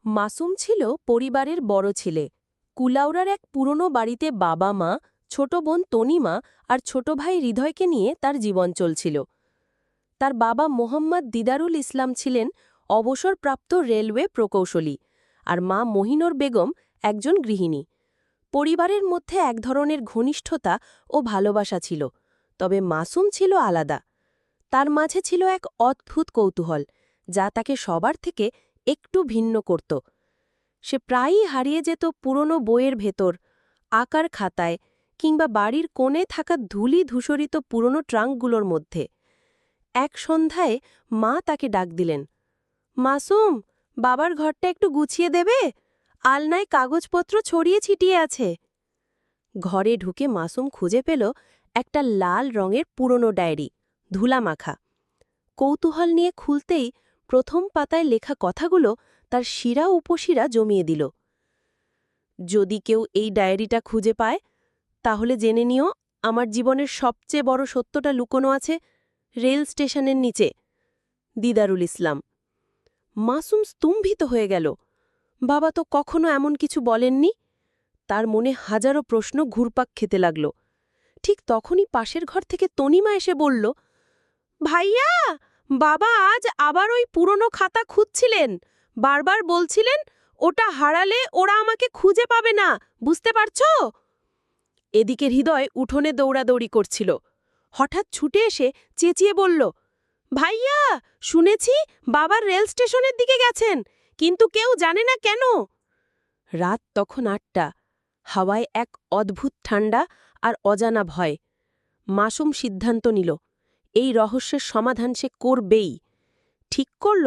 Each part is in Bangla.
মাসুম ছিল পরিবারের বড় ছেলে। কুলাউড়ার এক পুরনো বাড়িতে বাবা মা, ছোট বোন তনিমা আর ছোট ভাই হৃদয়কে নিয়ে তার জীবন চলছিল। তার বাবা মোহাম্মদ দিদারুল ইসলাম ছিলেন অবসরপ্রাপ্ত রেলওয়ে প্রকৌশলী, আর মা মহিনুর বেগম একজন গৃহিণী। পরিবারের মধ্যে এক ধরনের ঘনিষ্ঠতা ও ভালোবাসা ছিল, তবে মাসুম ছিল আলাদা। তার মাঝে ছিল এক অদ্ভুত কৌতূহল, যা তাকে সবার থেকে একটু ভিন্ন করত। সে প্রায়ই হারিয়ে যেত পুরনো বইয়ের ভেতর, আঁকার খাতায় কিংবা বাড়ির কোণে থাকা ধূলি ধূসরিত পুরনো ট্রাঙ্কগুলোর মধ্যে। এক সন্ধ্যায় মা তাকে ডাক দিলেন, মাসুম, বাবার ঘরটা একটু গুছিয়ে দেবে? আলনায় কাগজপত্র ছড়িয়ে ছিটিয়ে আছে। ঘরে ঢুকে মাসুম খুঁজে পেল একটা লাল রঙের পুরনো ডায়েরি, ধুলামাখা। কৌতূহল নিয়ে খুলতেই প্রথম পাতায় লেখা কথাগুলো তার শিরা উপশিরা জমিয়ে দিল। যদি কেউ এই ডায়েরিটা খুঁজে পায়, তাহলে জেনে নিও আমার জীবনের সবচেয়ে বড় সত্যটা লুকোনো আছে রেল স্টেশনের নিচে। দিদারুল ইসলাম। মাসুম স্তম্ভিত হয়ে গেল। বাবা তো কখনো এমন কিছু বলেননি। তার মনে হাজারো প্রশ্ন ঘুরপাক খেতে লাগল। ঠিক তখনই পাশের ঘর থেকে তনিমা এসে বলল, ভাইয়া, বাবা আজ আবার ওই পুরনো খাতা খুঁজছিলেন। বারবার বলছিলেন ওটা হারালে ওরা আমাকে খুঁজে পাবে না, বুঝতে পারছো? এদিকে হৃদয় উঠোনে দৌড়াদৌড়ি করছিল। হঠাৎ ছুটে এসে চেঁচিয়ে বলল, ভাইয়া, শুনেছি বাবার রেল স্টেশনের দিকে গেছেন, কিন্তু কেউ জানে না কেন। রাত তখন ৮টা। হাওয়ায় এক অদ্ভুত ঠান্ডা আর অজানা ভয়। মাসুম সিদ্ধান্ত নিল, এই রহস্যের সমাধান সে করবেই। ঠিক করল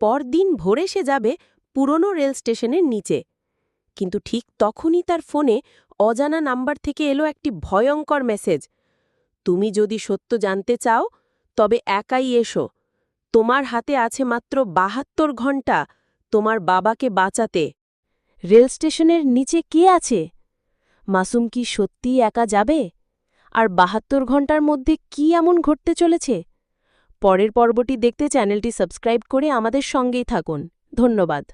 পরদিন ভোরে সে যাবে পুরনো রেল স্টেশনের নিচে। কিন্তু ঠিক তখনই তার ফোনে অজানা নাম্বার থেকে এলো একটি ভয়ঙ্কর মেসেজ, তুমি যদি সত্য জানতে চাও তবে একাই এসো। তোমার হাতে আছে মাত্র ৭২ ঘণ্টা তোমার বাবাকে বাঁচাতে। রেল স্টেশনের নিচে কে আছে? মাসুম কি সত্যিই একা যাবে? আর ৭২ ঘণ্টার মধ্যে কি এমন ঘটতে চলেছে? পরের পর্বটি দেখতে চ্যানেলটি সাবস্ক্রাইব করে আমাদের সঙ্গেই থাকুন। ধন্যবাদ।